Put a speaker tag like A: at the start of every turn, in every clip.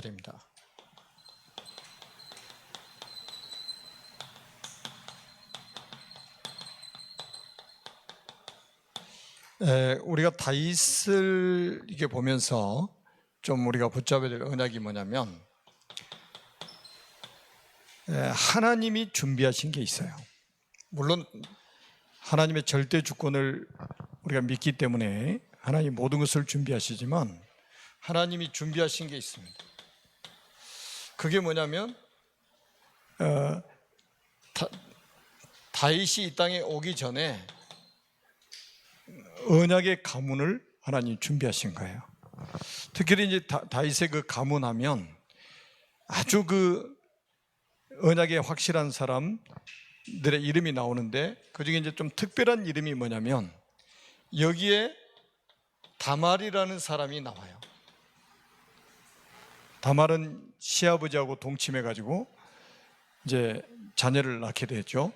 A: 드립니다. 우리가 다윗을 이게 보면서 좀 우리가 붙잡아야 될 언약이 뭐냐면 하나님이 준비하신 게 있어요. 물론 하나님의 절대 주권을 우리가 믿기 때문에 하나님 모든 것을 준비하시지만 하나님이 준비하신 게 있습니다. 그게 뭐냐면 다윗이 이 땅에 오기 전에 언약의 가문을 하나님 준비하신 거예요. 특히 이제 다윗의 그 가문하면 아주 그 언약의 확실한 사람들의 이름이 나오는데 그 중에 이제 좀 특별한 이름이 뭐냐면 여기에 다말이라는 사람이 나와요. 다말은 시아버지하고 동침해가지고 이제 자녀를 낳게 되죠.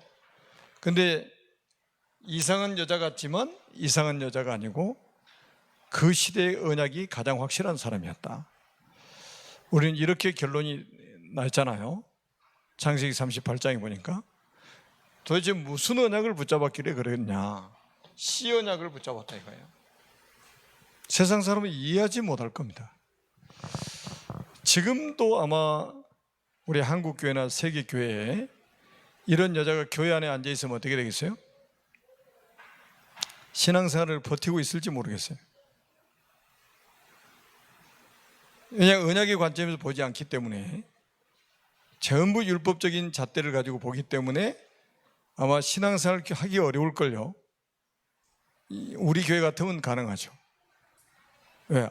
A: 근데 이상한 여자 같지만 이상한 여자가 아니고 그 시대의 언약이 가장 확실한 사람이었다. 우리는 이렇게 결론이 났잖아요. 창세기 38장에 보니까 도대체 무슨 언약을 붙잡았길래 그랬냐. 씨 언약을 붙잡았다 이거예요. 세상 사람은 이해하지 못할 겁니다. 지금도 아마 우리 한국교회나 세계교회에 이런 여자가 교회 안에 앉아있으면 어떻게 되겠어요? 신앙생활을 버티고 있을지 모르겠어요. 왜냐하면 언약의 관점에서 보지 않기 때문에 전부 율법적인 잣대를 가지고 보기 때문에 아마 신앙생활을 하기 어려울걸요. 우리 교회 같으면 가능하죠. 왜?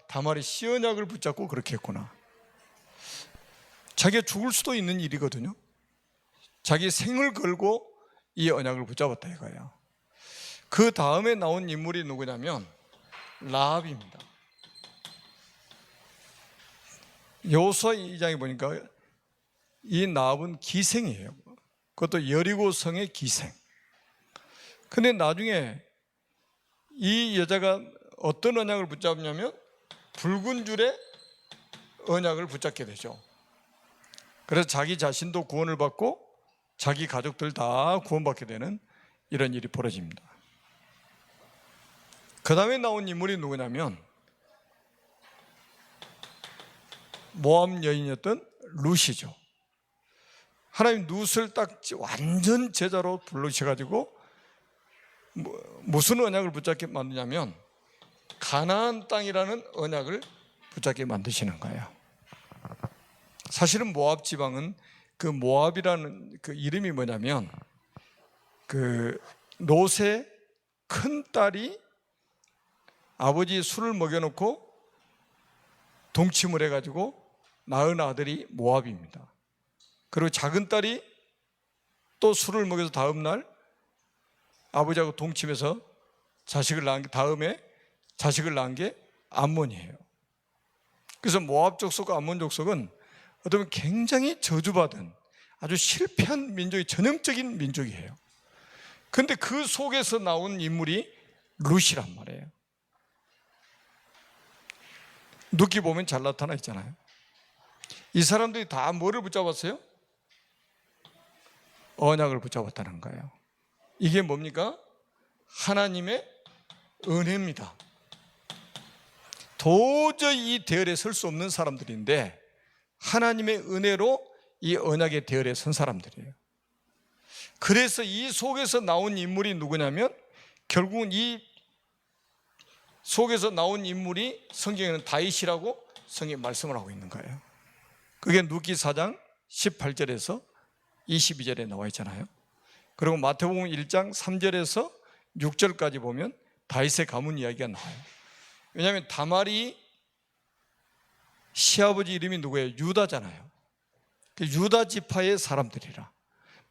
A: 다말이 씨 언약을 붙잡고 그렇게 했구나. 자기가 죽을 수도 있는 일이거든요. 자기 생을 걸고 이 언약을 붙잡았다 이거예요. 그 다음에 나온 인물이 누구냐면 라합입니다. 여호수아 2장에 보니까 이 라합은 기생이에요. 그것도 여리고 성의 기생. 근데 나중에 이 여자가 어떤 언약을 붙잡냐면 붉은 줄의 언약을 붙잡게 되죠. 그래서 자기 자신도 구원을 받고 자기 가족들 다 구원받게 되는 이런 일이 벌어집니다. 그 다음에 나온 인물이 누구냐면 모압 여인이었던 룻이죠. 하나님 룻을 딱 완전 제자로 부르셔가지고 무슨 언약을 붙잡게 만드냐면 가나안 땅이라는 언약을 붙잡게 만드시는 거예요. 사실은 모압 지방은 그 모압이라는 그 이름이 뭐냐면 그 롯의 큰 딸이 아버지 술을 먹여놓고 동침을 해가지고 낳은 아들이 모압입니다. 그리고 작은 딸이 또 술을 먹여서 다음날 아버지하고 동침해서 자식을 낳은 게 다음에 자식을 낳은 게 암몬이에요. 그래서 모압 족속과 암몬 족속은 어떻게 보면 굉장히 저주받은 아주 실패한 민족이 전형적인 민족이에요. 그런데 그 속에서 나온 인물이 룻이란 말이에요. 룻기 보면 잘 나타나 있잖아요. 이 사람들이 다 뭐를 붙잡았어요? 언약을 붙잡았다는 거예요. 이게 뭡니까? 하나님의 은혜입니다. 도저히 이 대열에 설 수 없는 사람들인데 하나님의 은혜로 이 언약의 대열에 선 사람들이에요. 그래서 이 속에서 나온 인물이 누구냐면 결국은 이 속에서 나온 인물이 성경에는 다윗이라고 성경이 말씀을 하고 있는 거예요. 그게 룻기 4장 18절에서 22절에 나와 있잖아요. 그리고 마태복음 1장 3절에서 6절까지 보면 다윗의 가문 이야기가 나와요. 왜냐하면 다말이 시아버지 이름이 누구예요? 유다잖아요. 유다 지파의 사람들이라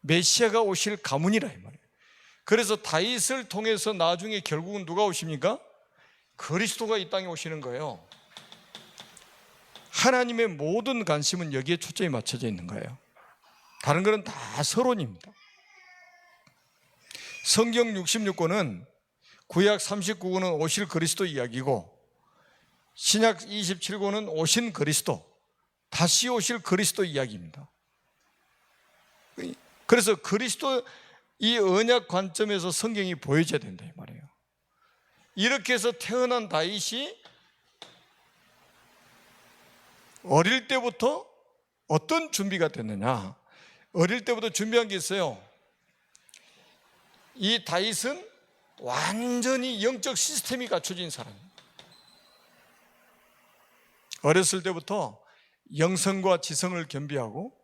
A: 메시아가 오실 가문이라 이 말이에요. 그래서 다윗을 통해서 나중에 결국은 누가 오십니까? 그리스도가 이 땅에 오시는 거예요. 하나님의 모든 관심은 여기에 초점이 맞춰져 있는 거예요. 다른 거는 다 서론입니다. 성경 66권은 구약 39권은 오실 그리스도 이야기고 신약 27권은 오신 그리스도, 다시 오실 그리스도 이야기입니다. 그래서 그리스도 이 언약 관점에서 성경이 보여져야 된다 이 말이에요. 이렇게 해서 태어난 다윗이 어릴 때부터 어떤 준비가 됐느냐? 어릴 때부터 준비한 게 있어요. 이 다윗은 완전히 영적 시스템이 갖춰진 사람이에요. 어렸을 때부터 영성과 지성을 겸비하고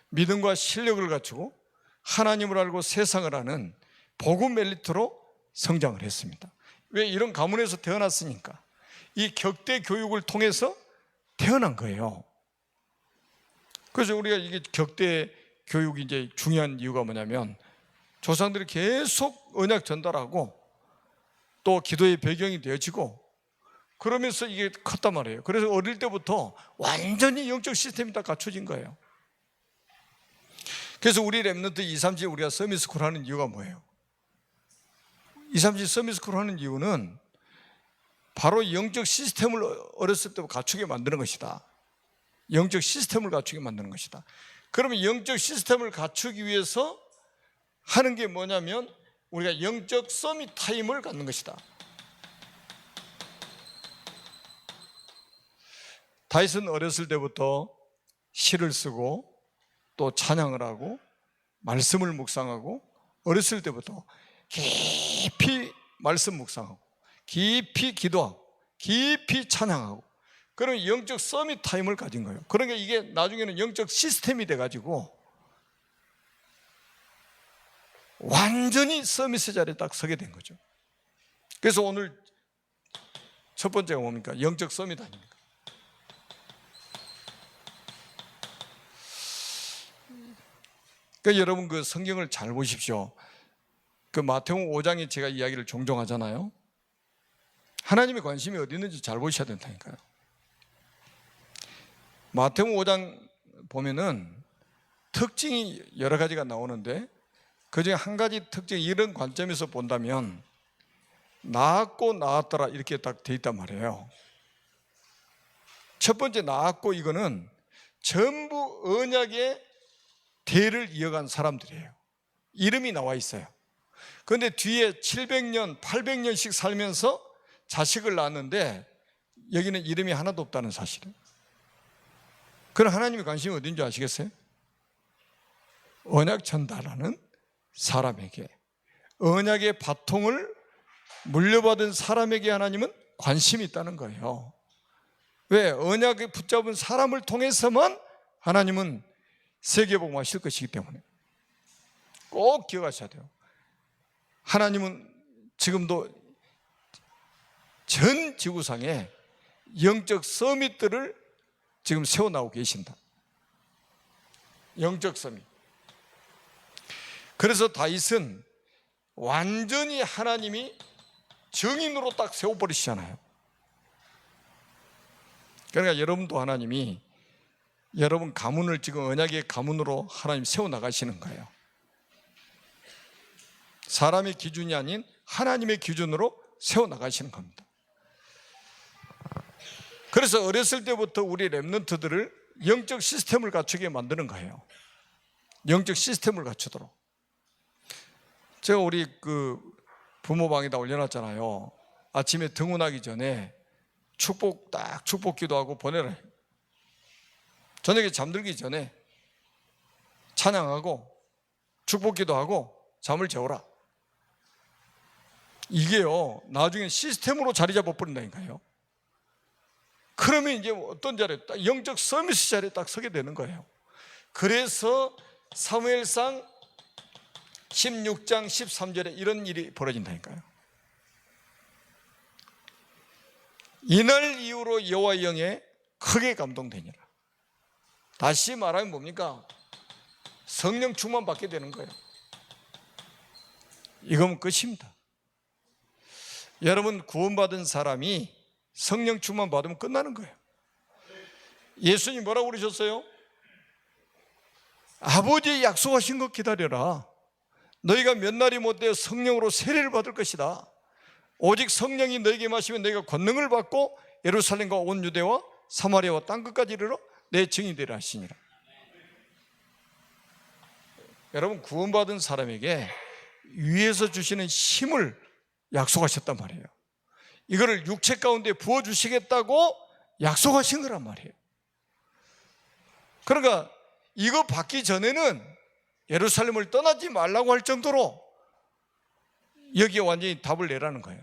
A: 믿음과 실력을 갖추고 하나님을 알고 세상을 아는 복음 엘리트로 성장을 했습니다. 왜? 이런 가문에서 태어났으니까. 이 격대 교육을 통해서 태어난 거예요. 그래서 우리가 이게 격대 교육이 이제 중요한 이유가 뭐냐면 조상들이 계속 언약 전달하고 또 기도의 배경이 되어지고 그러면서 이게 컸단 말이에요. 그래서 어릴 때부터 완전히 영적 시스템이 다 갖춰진 거예요. 그래서 우리 랩런트 237 우리가 서밋스쿨 하는 이유가 뭐예요? 237 서밋스쿨 하는 이유는 바로 영적 시스템을 어렸을 때부터 갖추게 만드는 것이다. 영적 시스템을 갖추게 만드는 것이다. 그러면 영적 시스템을 갖추기 위해서 하는 게 뭐냐면 우리가 영적 서밋 타임을 갖는 것이다. 다윗은 어렸을 때부터 시를 쓰고 또 찬양을 하고 말씀을 묵상하고 어렸을 때부터 깊이 말씀 묵상하고 깊이 기도하고 깊이 찬양하고 그런 영적 서밋 타임을 가진 거예요. 그러니까 이게 나중에는 영적 시스템이 돼가지고 완전히 서밋의 자리에 딱 서게 된 거죠. 그래서 오늘 첫 번째가 뭡니까? 영적 서밋 아닙니까? 그러니까 여러분 그 성경을 잘 보십시오. 그 마태복음 5장에 제가 이야기를 종종 하잖아요. 하나님의 관심이 어디 있는지 잘 보셔야 된다니까요. 마태복음 5장 보면은 특징이 여러 가지가 나오는데 그중에 한 가지 특징, 이런 관점에서 본다면 낳았고 낳았더라 이렇게 딱 돼 있단 말이에요. 첫 번째 낳았고, 이거는 전부 언약의 대를 이어간 사람들이에요. 이름이 나와 있어요. 그런데 뒤에 700년, 800년씩 살면서 자식을 낳았는데 여기는 이름이 하나도 없다는 사실이에요. 그럼 하나님의 관심이 어딘지 아시겠어요? 언약 전달하는 사람에게, 언약의 바통을 물려받은 사람에게 하나님은 관심이 있다는 거예요. 왜? 언약을 붙잡은 사람을 통해서만 하나님은 세계복음화하실 것이기 때문에 꼭 기억하셔야 돼요. 하나님은 지금도 전 지구상에 영적 서밋들을 지금 세워나오고 계신다. 영적 서밋. 그래서 다윗은 완전히 하나님이 정인으로 딱 세워버리시잖아요. 그러니까 여러분도 하나님이 여러분 가문을 지금 언약의 가문으로 하나님 세워나가시는 거예요. 사람의 기준이 아닌 하나님의 기준으로 세워나가시는 겁니다. 그래서 어렸을 때부터 우리 랩런트들을 영적 시스템을 갖추게 만드는 거예요. 영적 시스템을 갖추도록. 제가 우리 그 부모방에다 올려놨잖아요. 아침에 등원하기 전에 축복 기도하고 보내라. 저녁에 잠들기 전에 찬양하고 축복 기도하고 잠을 재워라. 이게요, 나중에 시스템으로 자리 잡아버린다니까요. 그러면 이제 어떤 자리에 딱 영적 서밋 자리에 딱 서게 되는 거예요. 그래서 사무엘상 16장 13절에 이런 일이 벌어진다니까요. 이날 이후로 여호와의 영에 크게 감동되니라. 다시 말하면 뭡니까? 성령 충만 받게 되는 거예요. 이건 끝입니다. 여러분 구원받은 사람이 성령 충만 받으면 끝나는 거예요. 예수님 뭐라고 그러셨어요? 아버지의 약속하신 것 기다려라. 너희가 몇 날이 못되어 성령으로 세례를 받을 것이다. 오직 성령이 너희에게 마시면 너희가 권능을 받고 예루살렘과 온 유대와 사마리아와 땅끝까지 이르러 내 증인이 되라 하시니라. 여러분, 구원받은 사람에게 위에서 주시는 힘을 약속하셨단 말이에요. 이거를 육체 가운데 부어주시겠다고 약속하신 거란 말이에요. 그러니까 이거 받기 전에는 예루살렘을 떠나지 말라고 할 정도로 여기에 완전히 답을 내라는 거예요.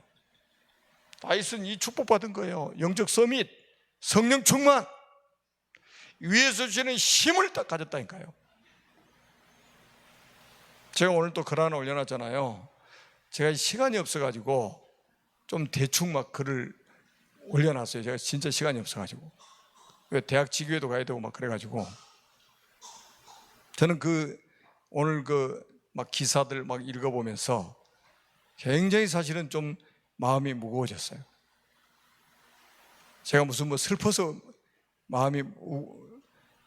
A: 다윗은 이 축복받은 거예요. 영적 서밋, 성령 충만, 위에서 주시는 힘을 딱 가졌다니까요. 제가 오늘 또 글 하나 올려놨잖아요. 제가 시간이 없어가지고 좀 대충 막 글을 올려놨어요. 제가 진짜 시간이 없어가지고. 대학 지교회도 가야 되고 막 그래가지고. 저는 오늘 막 기사들 막 읽어보면서 굉장히 사실은 좀 마음이 무거워졌어요. 제가 무슨 뭐 슬퍼서 마음이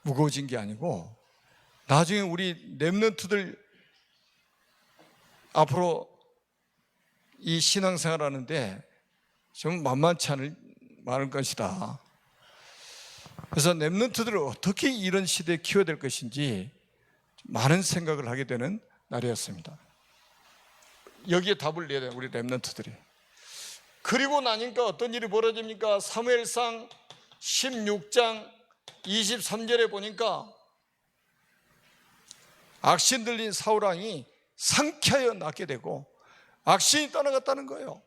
A: 무거워진 게 아니고, 나중에 우리 렘넌트들 앞으로 이 신앙생활 하는데 좀 만만치 않을 것이다. 그래서 렘넌트들을 어떻게 이런 시대에 키워야 될 것인지 많은 생각을 하게 되는 날이었습니다. 여기에 답을 내야 돼요, 우리 렘넌트들이. 그리고 나니까 어떤 일이 벌어집니까? 사무엘상 16장 23절에 보니까 악신 들린 사울왕이 상쾌하여 낫게 되고 악신이 떠나갔다는 거예요.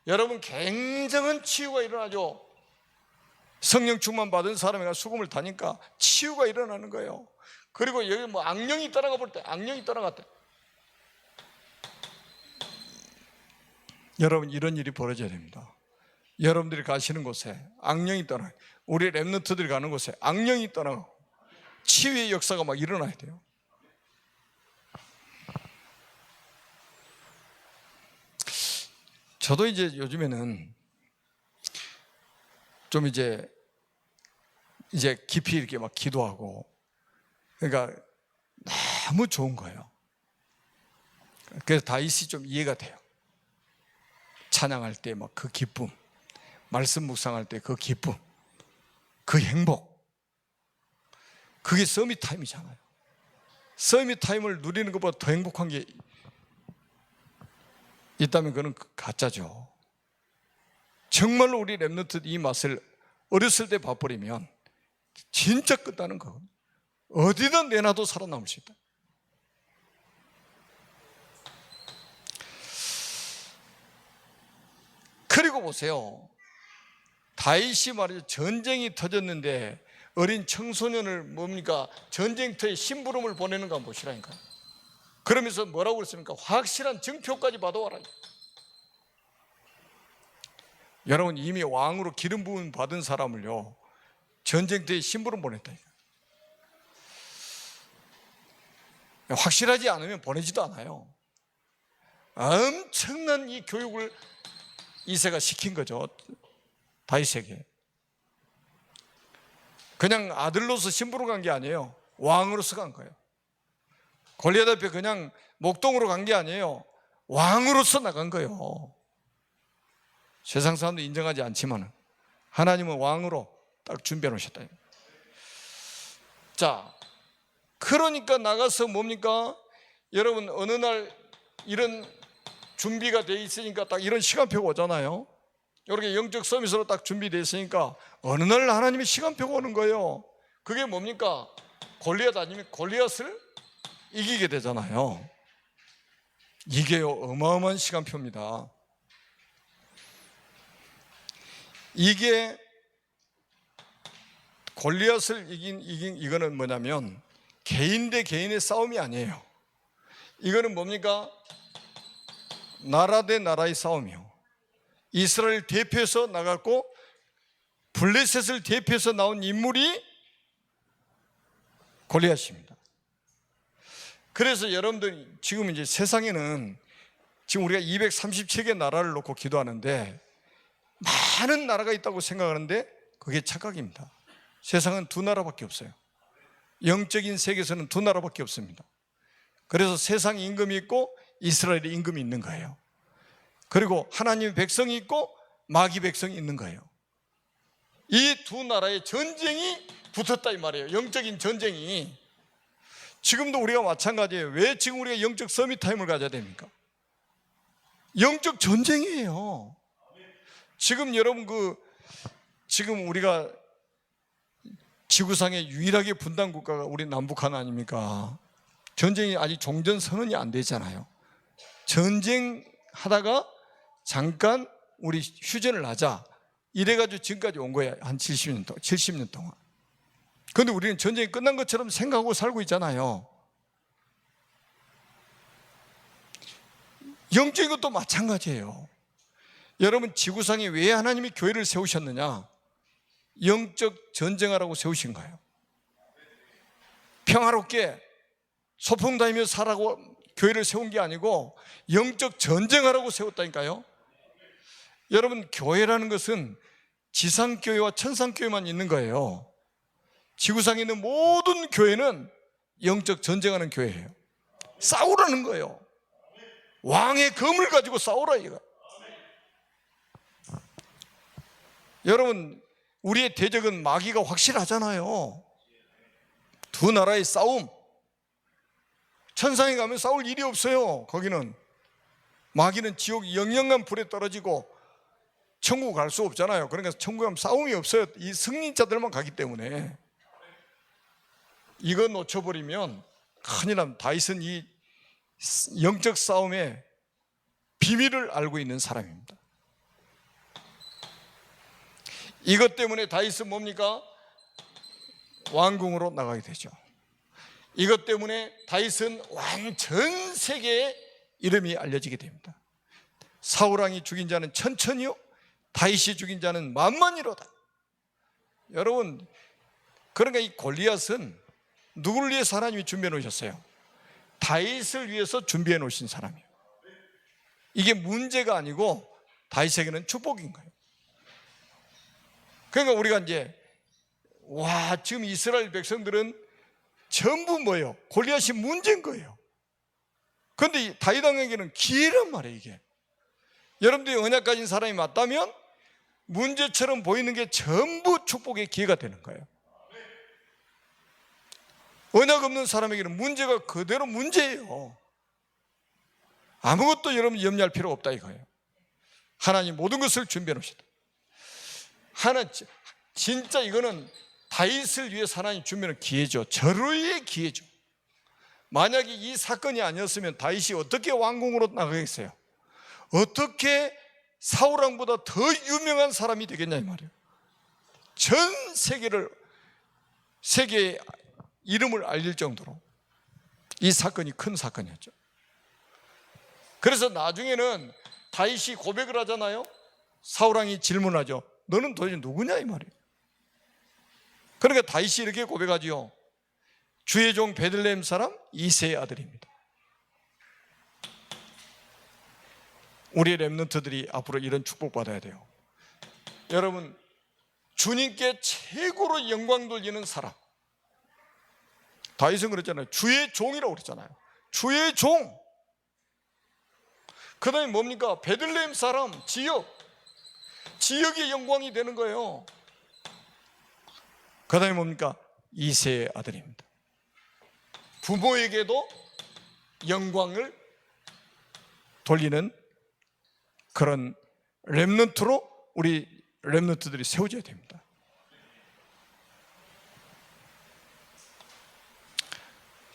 A: 여러분, 굉장한 치유가 일어나죠. 성령 충만 받은 사람이 수금을 타니까 치유가 일어나는 거예요. 그리고 여기 뭐 악령이 떠나가 볼 때, 악령이 떠나갔대. 여러분, 이런 일이 벌어져야 됩니다. 여러분들이 가시는 곳에 악령이 떠나고, 우리 렘넌트들이 가는 곳에 악령이 떠나고 치유의 역사가 막 일어나야 돼요. 저도 이제 요즘에는 좀 이제 깊이 이렇게 막 기도하고, 그러니까 너무 좋은 거예요. 그래서 다윗이 좀 이해가 돼요. 찬양할 때 막 그 기쁨, 말씀 묵상할 때 그 기쁨, 그 행복, 그게 서밋 타임이잖아요. 서밋 타임을 누리는 것보다 더 행복한 게 있다면 그건 가짜죠. 정말로 우리 렘넌트 이 맛을 어렸을 때 봐버리면 진짜 끝나는 거. 어디든 내놔도 살아남을 수 있다. 그리고 보세요. 다윗이 말이죠, 전쟁이 터졌는데 어린 청소년을 뭡니까? 전쟁터에 심부름을 보내는 거 한번 보시라니까요. 그러면서 뭐라고 그랬습니까? 확실한 증표까지 받아와라. 여러분, 이미 왕으로 기름 부음 받은 사람을요, 전쟁터에 심부름 보냈다니까요. 확실하지 않으면 보내지도 않아요. 엄청난 이 교육을 이새가 시킨 거죠, 다윗에게. 그냥 아들로서 심부름 간 게 아니에요. 왕으로서 간 거예요. 골리앗 앞에 그냥 목동으로 간 게 아니에요. 왕으로서 나간 거예요. 세상 사람도 인정하지 않지만 하나님은 왕으로 딱 준비해 놓으셨다. 자, 그러니까 나가서 뭡니까? 여러분, 어느 날 이런 준비가 돼 있으니까 딱 이런 시간표가 오잖아요. 이렇게 영적 서밋으로 딱 준비되어 있으니까 어느 날 하나님의 시간표가 오는 거예요. 그게 뭡니까? 골리앗 아니면 골리앗을 이기게 되잖아요. 이게요, 어마어마한 시간표입니다. 이게 골리앗을 이긴 이거는 뭐냐면 개인 대 개인의 싸움이 아니에요. 이거는 뭡니까? 나라 대 나라의 싸움이요. 이스라엘 대표해서 나갔고 블레셋을 대표해서 나온 인물이 골리앗입니다. 그래서 여러분들 지금 이제 세상에는 지금 우리가 237개 나라를 놓고 기도하는데 많은 나라가 있다고 생각하는데 그게 착각입니다. 세상은 두 나라밖에 없어요. 영적인 세계에서는 두 나라밖에 없습니다. 그래서 세상 임금이 있고 이스라엘의 임금이 있는 거예요. 그리고 하나님의 백성이 있고 마귀 백성이 있는 거예요. 이 두 나라의 전쟁이 붙었다 이 말이에요. 영적인 전쟁이. 지금도 우리가 마찬가지예요. 왜 지금 우리가 영적 서밋 타임을 가져야 됩니까? 영적 전쟁이에요. 지금 여러분 지금 우리가 지구상의 유일하게 분단 국가가 우리 남북한 아닙니까? 전쟁이 아직 종전 선언이 안 되잖아요. 전쟁하다가 잠깐 우리 휴전을 하자 이래가지고 지금까지 온 거야. 한 70년 동안. 그런데 우리는 전쟁이 끝난 것처럼 생각하고 살고 있잖아요. 영적인 것도 마찬가지예요. 여러분, 지구상에 왜 하나님이 교회를 세우셨느냐? 영적 전쟁하라고 세우신 거예요. 평화롭게 소풍 다니며 살라고 교회를 세운 게 아니고 영적 전쟁하라고 세웠다니까요. 여러분, 교회라는 것은 지상교회와 천상교회만 있는 거예요. 지구상에 있는 모든 교회는 영적 전쟁하는 교회예요. 싸우라는 거예요. 왕의 검을 가지고 싸우라 이거. 여러분, 우리의 대적은 마귀가 확실하잖아요. 두 나라의 싸움. 천상에 가면 싸울 일이 없어요. 거기는 마귀는 지옥 영영한 불에 떨어지고 천국 갈 수 없잖아요. 그러니까 천국에 가면 싸움이 없어요. 이 승리자들만 가기 때문에. 이거 놓쳐버리면 큰일 납니다. 다윗은 이 영적 싸움의 비밀을 알고 있는 사람입니다. 이것 때문에 다윗은 뭡니까? 왕궁으로 나가게 되죠. 이것 때문에 다윗은 전 세계에 이름이 알려지게 됩니다. 사울왕이 죽인 자는 천천히요, 다윗이 죽인 자는 만만이로다. 여러분, 그러니까 이 골리앗은 누구를 위해서 하나님이 준비해 놓으셨어요? 다윗을 위해서 준비해 놓으신 사람이에요. 이게 문제가 아니고 다윗에게는 축복인 거예요. 그러니까 우리가 이제 지금 이스라엘 백성들은 전부 뭐예요? 골리앗이 문제인 거예요. 그런데 다윗 왕에게는 기회란 말이에요. 이게 여러분들이 언약 가진 사람이 맞다면 문제처럼 보이는 게 전부 축복의 기회가 되는 거예요. 언약 없는 사람에게는 문제가 그대로 문제예요. 아무것도 여러분 염려할 필요가 없다 이거예요. 하나님 모든 것을 준비해 놓으셨다. 진짜 이거는 다윗을 위해서 하나님 준비하는 기회죠. 절호의 기회죠. 만약에 이 사건이 아니었으면 다윗이 어떻게 왕궁으로 나가겠어요? 어떻게 사울왕보다 더 유명한 사람이 되겠냐 이 말이에요. 전 세계에 이름을 알릴 정도로 이 사건이 큰 사건이었죠. 그래서 나중에는 다윗이 고백을 하잖아요. 사울왕이 질문하죠. 너는 도대체 누구냐 이 말이에요. 그러니까 다윗이 이렇게 고백하지요. 주의 종 베들레헴 사람 이새의 아들입니다. 우리 렘넌트들이 앞으로 이런 축복받아야 돼요. 여러분, 주님께 최고로 영광 돌리는 사람. 다윗은 그랬잖아요. 주의 종이라고 그랬잖아요. 주의 종. 그 다음에 뭡니까? 베들레헴 사람, 지역의 영광이 되는 거예요. 그 다음에 뭡니까? 이새의 아들입니다. 부모에게도 영광을 돌리는 그런 렘넌트로 우리 렘넌트들이 세워져야 됩니다.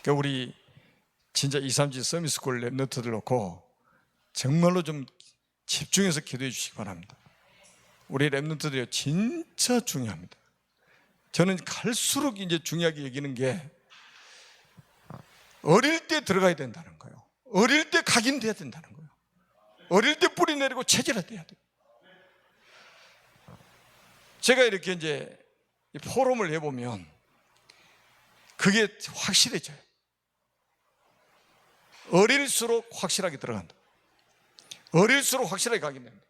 A: 그러니까 우리 진짜 237 서밋스쿨 렘넌트들 놓고 정말로 좀 집중해서 기도해 주시기 바랍니다. 우리 렘넌트들이 진짜 중요합니다. 저는 갈수록 이제 중요하게 여기는 게 어릴 때 들어가야 된다는 거예요. 어릴 때 각인돼야 된다는 거예요. 어릴 때 뿌리 내리고 체질화돼야 돼요. 제가 이렇게 이제 포럼을 해보면 그게 확실해져요. 어릴수록 확실하게 들어간다. 어릴수록 확실하게 각인됩니다.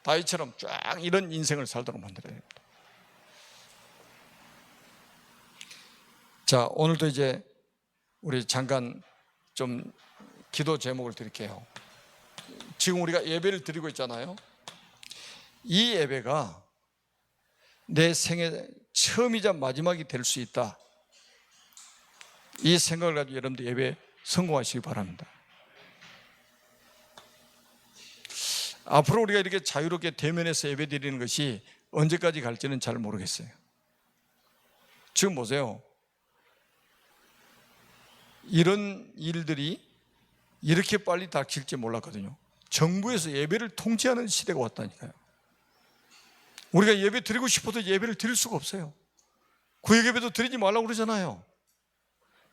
A: 다윗처럼 쫙 이런 인생을 살도록 만들어야 됩니다. 자, 오늘도 이제 우리 잠깐 좀 기도 제목을 드릴게요. 지금 우리가 예배를 드리고 있잖아요. 이 예배가 내 생애 처음이자 마지막이 될 수 있다. 이 생각을 가지고 여러분들 예배 성공하시기 바랍니다. 앞으로 우리가 이렇게 자유롭게 대면해서 예배 드리는 것이 언제까지 갈지는 잘 모르겠어요. 지금 보세요. 이런 일들이 이렇게 빨리 닥칠지 몰랐거든요. 정부에서 예배를 통제하는 시대가 왔다니까요. 우리가 예배 드리고 싶어도 예배를 드릴 수가 없어요. 구역 예배도 드리지 말라고 그러잖아요.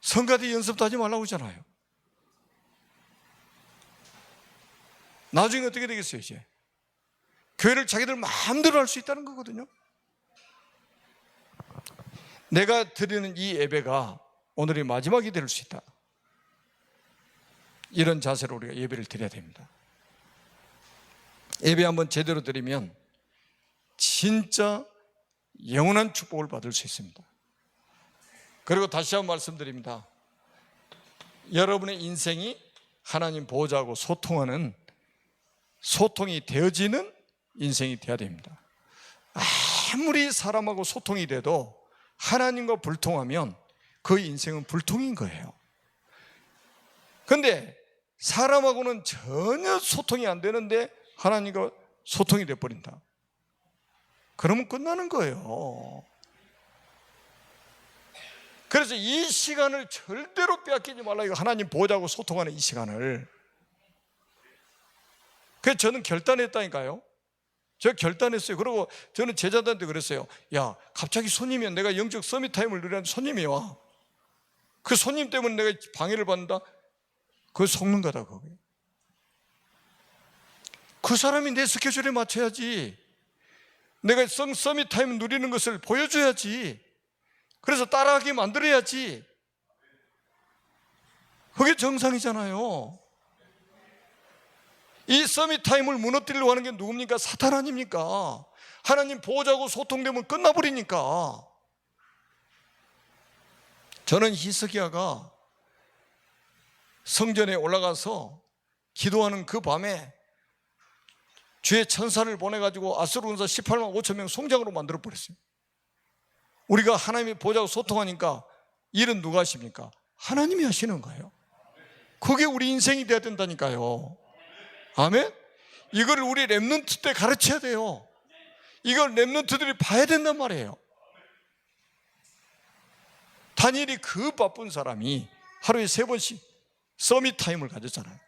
A: 성가대 연습도 하지 말라고 그러잖아요. 나중에 어떻게 되겠어요? 이제 교회를 자기들 마음대로 할 수 있다는 거거든요. 내가 드리는 이 예배가 오늘이 마지막이 될 수 있다. 이런 자세로 우리가 예배를 드려야 됩니다. 예배 한번 제대로 드리면 진짜 영원한 축복을 받을 수 있습니다. 그리고 다시 한번 말씀드립니다. 여러분의 인생이 하나님 보호자하고 소통이 되어지는 인생이 되어야 됩니다. 아무리 사람하고 소통이 돼도 하나님과 불통하면 그 인생은 불통인 거예요. 그런데 사람하고는 전혀 소통이 안 되는데 하나님과 소통이 돼버린다. 그러면 끝나는 거예요. 그래서 이 시간을 절대로 빼앗기지 말라. 이거 하나님 보호자하고 소통하는 이 시간을. 그래서 저는 결단했다니까요. 제가 결단했어요. 그리고 저는 제자들한테 그랬어요. 야, 갑자기 손님이 내가 영적 서밋 타임을 누리는 손님이 와. 그 손님 때문에 내가 방해를 받는다? 그거 속는 거다. 그게. 그 사람이 내 스케줄에 맞춰야지. 내가 서밋 타임 누리는 것을 보여줘야지. 그래서 따라하게 만들어야지. 그게 정상이잖아요. 이 서밋 타임을 무너뜨리려고 하는 게 누굽니까? 사탄 아닙니까? 하나님 보호자하고 소통되면 끝나버리니까. 저는 히스기야가 성전에 올라가서 기도하는 그 밤에 주의 천사를 보내가지고 아수르 군사 18만 5천 명 송장으로 만들어버렸어요. 우리가 하나님의 보호자하고 소통하니까 일은 누가 하십니까? 하나님이 하시는 거예요. 그게 우리 인생이 돼야 된다니까요. 아멘? 이걸 우리 렘넌트 때 가르쳐야 돼요. 이걸 렘넌트들이 봐야 된단 말이에요. 다니엘이 그 바쁜 사람이 하루에 3번씩 서밋 타임을 가졌잖아요.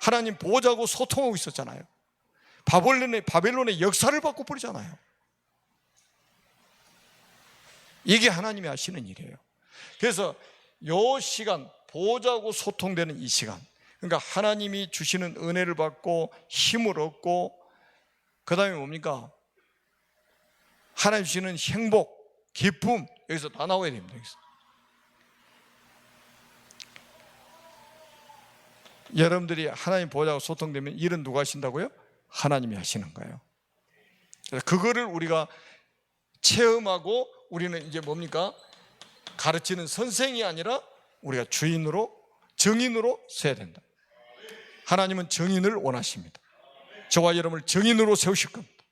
A: 하나님 보호자하고 소통하고 있었잖아요. 바벨론의 역사를 바꿔버리잖아요. 이게 하나님이 하시는 일이에요. 그래서 이 시간, 보호자하고 소통되는 이 시간, 그러니까 하나님이 주시는 은혜를 받고 힘을 얻고, 그 다음에 뭡니까? 하나님 주시는 행복, 기쁨, 여기서 다 나와야 됩니다. 여기서. 여러분들이 하나님 보호자하고 소통되면 일은 누가 하신다고요? 하나님이 하시는 거예요. 그래서 그거를 우리가 체험하고 우리는 이제 뭡니까? 가르치는 선생이 아니라 우리가 주인으로, 정인으로 서야 된다. 하나님은 정인을 원하십니다. 저와 여러분을 정인으로 세우실 겁니다.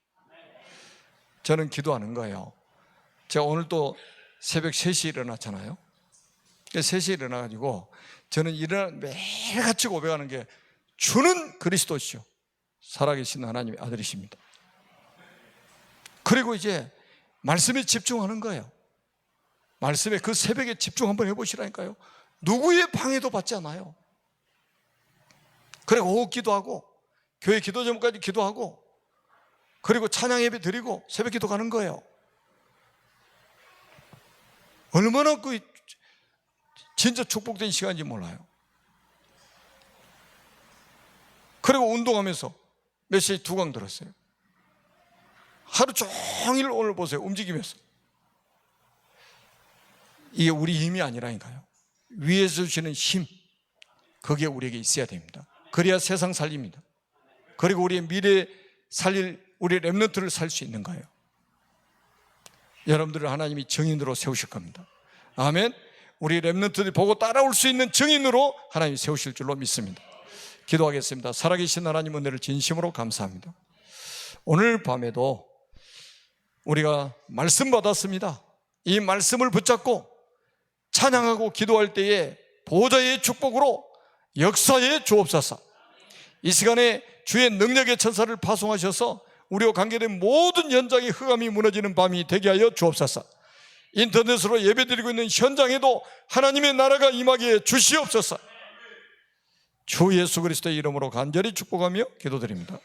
A: 저는 기도하는 거예요. 제가 오늘 또 새벽 3시에 일어났잖아요. 3시에 일어나가지고 저는 매일같이 고백하는 게 주는 그리스도시요 살아계신 하나님의 아들이십니다. 그리고 이제 말씀에 집중하는 거예요. 말씀에 그 새벽에 집중 한번 해보시라니까요. 누구의 방해도 받지 않아요. 그리고 오후 기도하고 교회 기도 전까지 기도하고 그리고 찬양 예배 드리고 새벽 기도 가는 거예요. 얼마나 그 진짜 축복된 시간인지 몰라요. 그리고 운동하면서 몇 시에 2강 들었어요. 하루 종일 오늘 보세요. 움직이면서. 이게 우리 힘이 아니라니까요. 위에서 주시는 힘, 그게 우리에게 있어야 됩니다. 그래야 세상 살립니다. 그리고 우리의 미래 살릴 우리 렘넌트를 살 수 있는 거예요. 여러분들을 하나님이 정인으로 세우실 겁니다. 아멘. 우리 렘넌트들이 보고 따라올 수 있는 정인으로 하나님이 세우실 줄로 믿습니다. 기도하겠습니다. 살아계신 하나님 은혜를 진심으로 감사합니다. 오늘 밤에도 우리가 말씀 받았습니다. 이 말씀을 붙잡고 찬양하고 기도할 때에 보좌의 축복으로 역사해 주옵소서. 이 시간에 주의 능력의 천사를 파송하셔서 우리와 관계된 모든 연장의 흑암이 무너지는 밤이 되게 하여 주옵소서. 인터넷으로 예배드리고 있는 현장에도 하나님의 나라가 임하게 해 주시옵소서. 주 예수 그리스도의 이름으로 간절히 축복하며 기도드립니다.